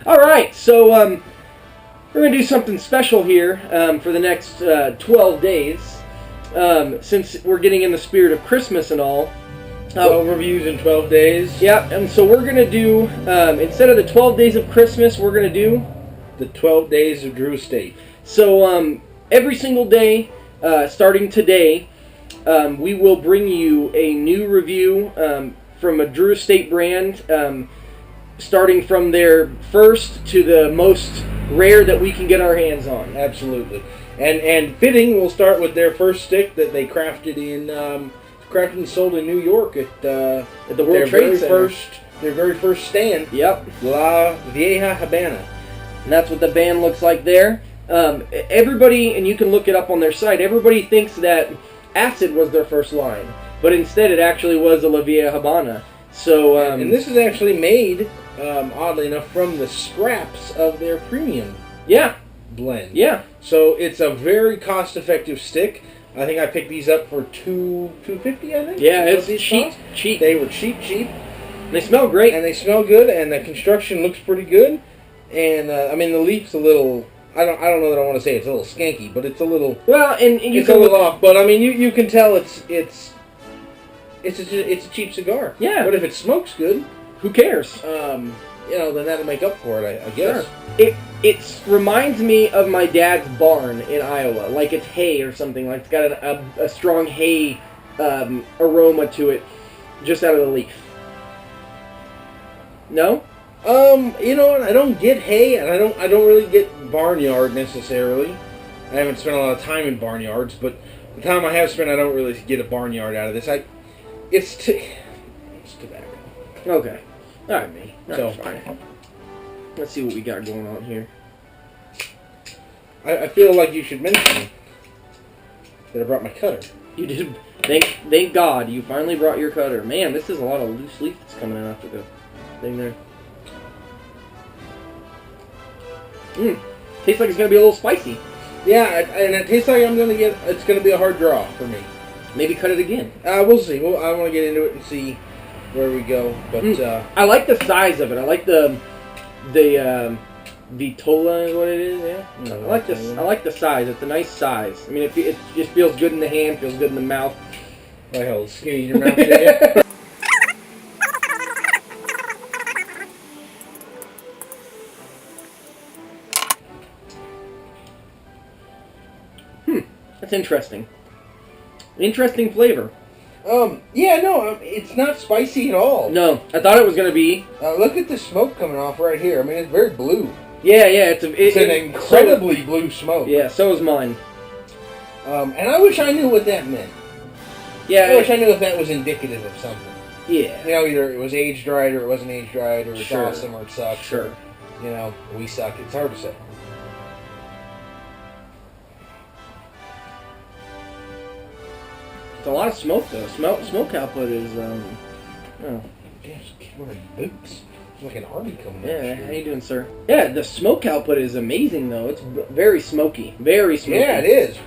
All right, so we're going to do something special here for the next 12 days. Since we're getting in the spirit of Christmas and all. 12 reviews in 12 days. Yeah, and so we're going to do, instead of the 12 days of Christmas, we're going to do the 12 days of Drew Estate. So every single day, starting today, we will bring you a new review from a Drew Estate brand, starting from their first to the most rare that we can get our hands on. Absolutely. And fitting, we'll start with their first stick that they crafted and sold in New York at the World Trade Center. Their very first stand. Yep. La Vieja Habana. And that's what the band looks like there. Everybody, and you can look it up on their site, everybody thinks that Acid was their first line. But instead it actually was a La Vieja Habana. So, and this is actually made, oddly enough, from the scraps of their premium blend. Yeah. So it's a very cost-effective stick. I think I picked these up for $2.50, I think. Yeah, it's cheap. They were cheap. They smell great. And they smell good, and the construction looks pretty good. And, I mean, the leaf's a little... I don't know that I want to say it's a little skanky, but it's a little... Well, and you it's a little off. But, I mean, you can tell it's a cheap cigar. Yeah. But if it smokes good... Who cares? Then that'll make up for it, I guess. Sure. It reminds me of my dad's barn in Iowa, like it's hay or something. Like it's got a strong hay aroma to it, just out of the leaf. No? You know what? I don't get hay, and I don't really get barnyard necessarily. I haven't spent a lot of time in barnyards, but the time I have spent, I don't really get a barnyard out of this. It's tobacco. Okay. All right, me. So fine. Let's see what we got going on here. I feel like you should mention that I brought my cutter. You did. Thank God you finally brought your cutter. Man, this is a lot of loose leaf that's coming out after the thing there. Tastes like it's gonna be a little spicy. Yeah, and it tastes like it's gonna be a hard draw for me. Maybe cut it again. We'll see. I want to get into it and see where we go. But I like the size of it. I like the Vitola is what it is. Yeah. I like this. I like the size. It's a nice size. I mean, it just feels good in the hand. Feels good in the mouth. Like how skinny your mouth is. That's interesting. Interesting flavor. It's not spicy at all. No, I thought it was gonna be. Look at the smoke coming off right here. I mean, it's very blue. Yeah, it's an incredibly blue smoke. Yeah, so is mine. And I wish I knew what that meant. Yeah, I wish I knew if that was indicative of something. Yeah. You know, either it was age dried or it wasn't age dried, or it's awesome or it sucks. Sure. Or, you know, we suck. It's hard to say. It's a lot of smoke though. Smoke output is Damn, kid wearing boots. It's like an army coming. Yeah, how you doing, sir? Yeah, the smoke output is amazing though. It's very smoky. Very smoky. Yeah, it is.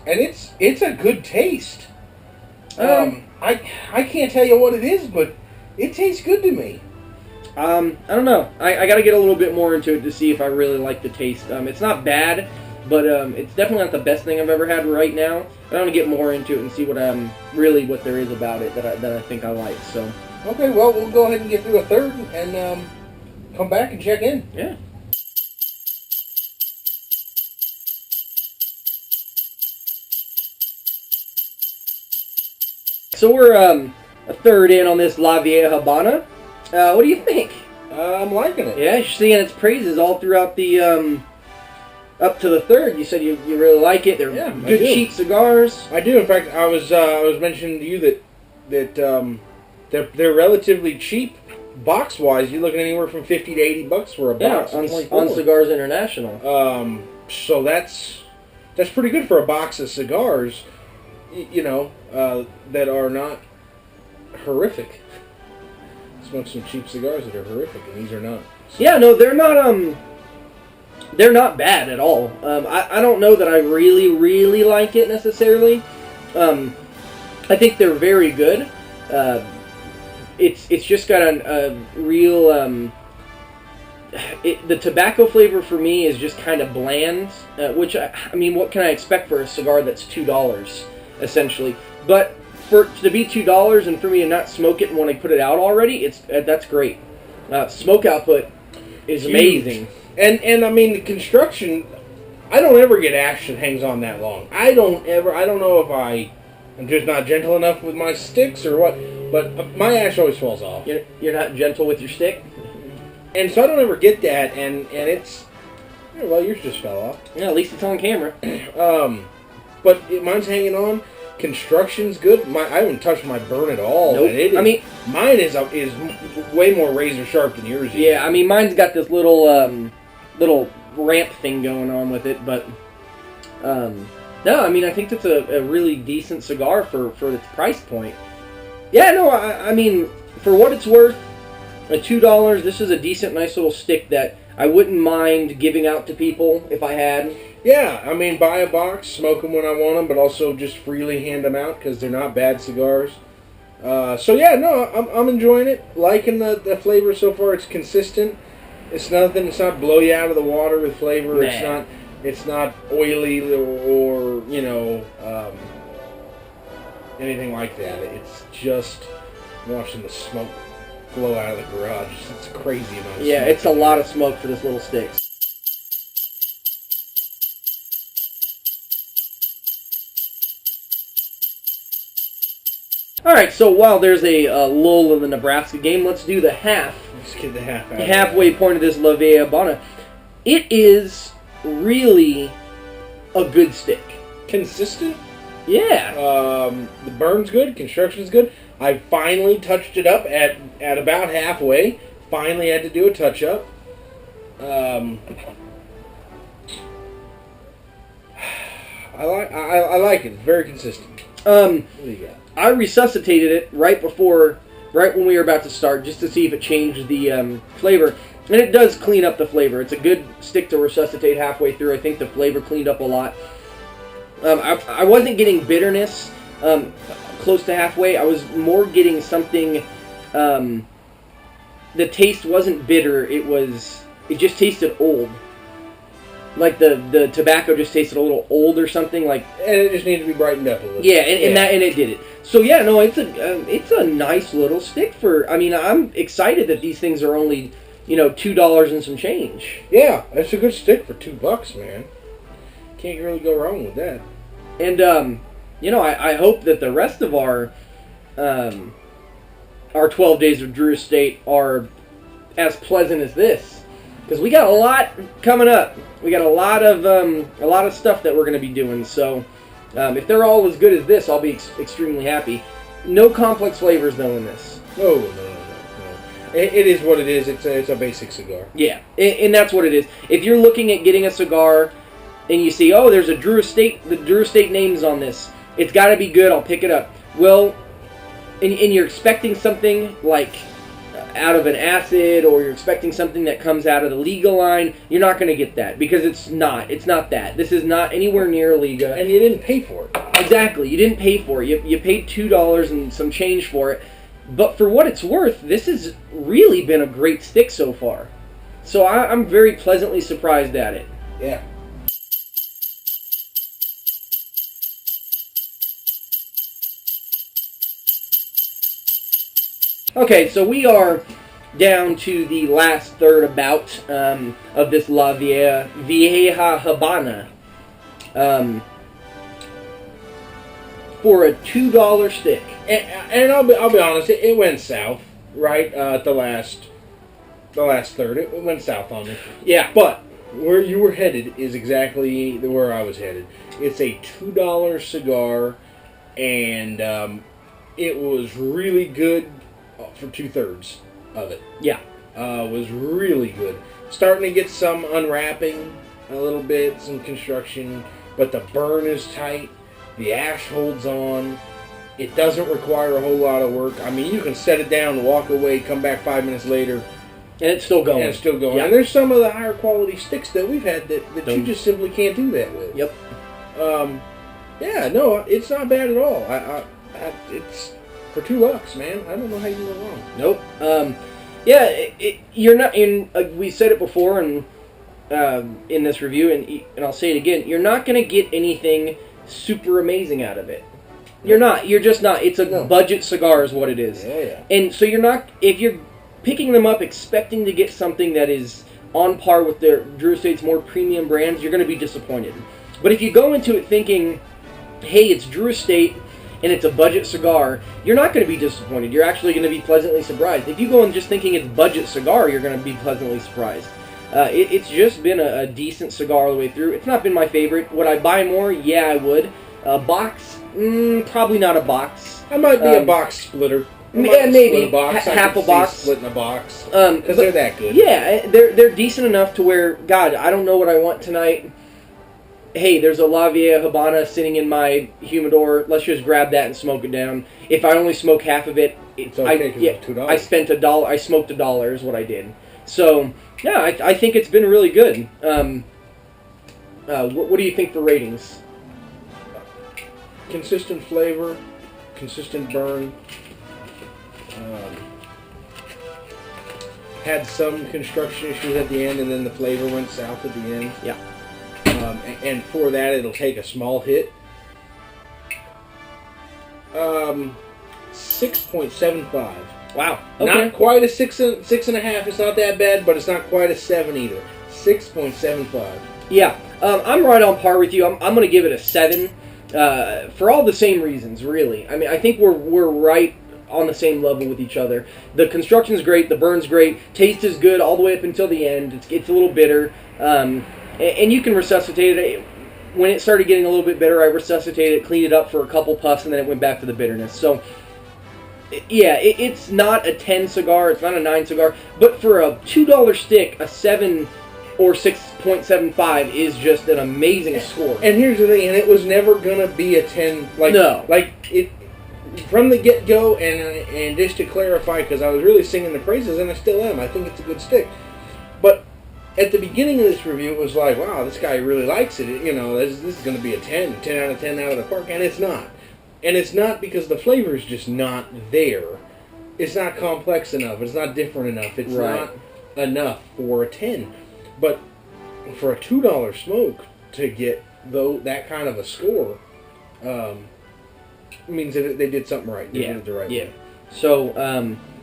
And it's a good taste. I can't tell you what it is, but it tastes good to me. I don't know. I got to get a little bit more into it to see if I really like the taste. It's not bad, but it's definitely not the best thing I've ever had right now. I want to get more into it and see what there is about it that I think I like. So okay, well we'll go ahead and get through a third and come back and check in. Yeah. So we're a third in on this La Vieja Habana. What do you think? I'm liking it. Yeah, you're seeing its praises all throughout the up to the third. You said you really like it. They're good cheap cigars. I do. In fact, I was mentioning to you that they're relatively cheap box wise. You're looking anywhere from $50 to $80 for a box. On Cigars International. So that's pretty good for a box of cigars. You know, that are not horrific. Smoke some cheap cigars that are horrific, and these are not. So. Yeah, no, they're not. They're not bad at all. I don't know that I really, really like it necessarily. I think they're very good. It's just got a real the tobacco flavor for me is just kind of bland, which, I mean, what can I expect for a cigar that's $2, essentially? But to be $2 and for me to not smoke it when I put it out already, that's great. Smoke output is amazing. And I mean, the construction, I don't ever get ash that hangs on that long. I don't know if I'm just not gentle enough with my sticks or what, but my ash always falls off. You're not gentle with your stick? And so I don't ever get that, and it's, well, yours just fell off. Yeah, at least it's on camera. But mine's hanging on. Construction's good. I haven't touched my burn at all. Nope. And mine is way more razor sharp than yours is. Yeah, I mean, mine's got this little ramp thing going on with it, but no, I mean, I think that's a really decent cigar for its price point. Yeah, no, I mean, for what it's worth, at $2, this is a decent, nice little stick that I wouldn't mind giving out to people if I had. Yeah, I mean, buy a box, smoke them when I want them, but also just freely hand them out because they're not bad cigars. So yeah, no, I'm enjoying it. Liking the flavor so far. It's consistent. It's not blow you out of the water with flavor. Nah. It's not oily or anything like that. It's just watching the smoke blow out of the garage. It's a crazy amount of smoke. Yeah, it's a lot of smoke for this little stick. Alright, so while there's a lull in the Nebraska game, let's do the half. Let's get the half out. The halfway point of this La Vieja Habana. It is really a good stick. Consistent? Yeah. The burn's good, construction's good. I finally touched it up at about halfway. Finally had to do a touch-up. I like it. It's very consistent. What do you got? I resuscitated it right when we were about to start, just to see if it changed the flavor. And it does clean up the flavor. It's a good stick to resuscitate halfway through. I think the flavor cleaned up a lot. I wasn't getting bitterness close to halfway. I was more getting something. The taste wasn't bitter. It just tasted old. Like the tobacco just tasted a little old or something. Like, and it just needed to be brightened up a little. Yeah, and it did it. So yeah, no, it's a nice little stick for. I mean, I'm excited that these things are only $2 and some change. Yeah, it's a good stick for $2, man. Can't really go wrong with that. And I hope that the rest of our 12 days of Drew Estate are as pleasant as this. Because we got a lot coming up. We got a lot of stuff that we're going to be doing. So if they're all as good as this, I'll be extremely happy. No complex flavors though in this. No. It is what it is. It's a basic cigar. Yeah, and that's what it is. If you're looking at getting a cigar and you see, there's the Drew Estate names on this, it's got to be good. I'll pick it up. Well, and you're expecting something like out of an acid, or you're expecting something that comes out of the Liga line, you're not going to get that, because it's not that. This is not anywhere near Liga. And you didn't pay for it. Exactly, you didn't pay for it. You paid $2 and some change for it. But for what it's worth, this has really been a great stick so far. So I'm very pleasantly surprised at it. Yeah. Okay, so we are down to the last third about of this La Vieja Habana. For a $2 stick. And I'll be honest, it went south, right? The last third, it went south on me. Yeah. But where you were headed is exactly where I was headed. It's a $2 cigar, and it was really good for 2/3 of it. Yeah. Was really good. Starting to get some unwrapping a little bit, some construction, but the burn is tight. The ash holds on. It doesn't require a whole lot of work. I mean, you can set it down, walk away, come back 5 minutes later, and it's still going. Yeah. And there's some of the higher quality sticks that we've had that you just simply can't do that with. Yep. Yeah, no, it's not bad at all. It's for $2, man. I don't know how you go wrong. Nope. Yeah, you're not in. We said it before, and in this review, and I'll say it again. You're not going to get anything super amazing out of it. You're not. You're just not. It's a budget cigar, is what it is. Yeah. And so you're not. If you're picking them up expecting to get something that is on par with their Drew Estate's more premium brands, you're going to be disappointed. But if you go into it thinking, hey, it's Drew Estate and it's a budget cigar, you're not going to be disappointed. You're actually going to be pleasantly surprised. If you go in just thinking it's budget cigar, you're going to be pleasantly surprised. It's just been a decent cigar all the way through. It's not been my favorite. Would I buy more? Yeah, I would. A box? Probably not a box. I might be a box splitter. Yeah, maybe. A box. Half a box. Splitting a box. Because they're that good. Yeah, they're decent enough to where, God, I don't know what I want tonight. Hey, there's a La Vieja Habana sitting in my humidor. Let's just grab that and smoke it down. If I only smoke half of it, it's okay because it's $2. I spent $1. I smoked $1 is what I did. So, yeah, I think it's been really good. What do you think for ratings? Consistent flavor, consistent burn. Had some construction issues at the end, and then the flavor went south at the end. Yeah. And for that, it'll take a small hit. 6.75. Wow. Okay. Not quite a 6.5. It's not that bad, but it's not quite a 7 either. 6.75. Yeah. I'm right on par with you. I'm going to give it a 7. For all the same reasons, really. I mean, I think we're right on the same level with each other. The construction's great, the burn's great, taste is good all the way up until the end. It's a little bitter, and you can resuscitate it. When it started getting a little bit bitter, I resuscitated it, cleaned it up for a couple puffs, and then it went back to the bitterness. So, yeah, it's not a 10 cigar, it's not a 9 cigar, but for a $2 stick, a 7 or 6.75 is just an amazing score. And here's the thing, and it was never gonna be a 10. No. Like it from the get-go, and just to clarify, because I was really singing the praises, and I still am. I think it's a good stick. But at the beginning of this review, it was like, wow, this guy really likes it. You know, this is going to be a 10 out of 10 out of the park, and it's not. And it's not because the flavor is just not there. It's not complex enough. It's not different enough. It's not enough for a 10. But for a $2 smoke to get that kind of a score, means that they did something right. They did it the right way. So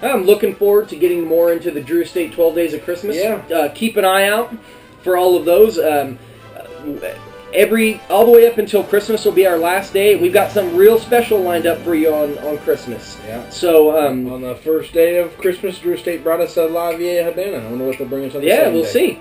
I'm looking forward to getting more into the Drew Estate 12 Days of Christmas. Yeah. Keep an eye out for all of those. All the way up until Christmas will be our last day. We've got something real special lined up for you on Christmas. Yeah. So on the first day of Christmas, Drew Estate brought us a La Vieja Habana. I wonder what they'll bring us on the second we'll day. see.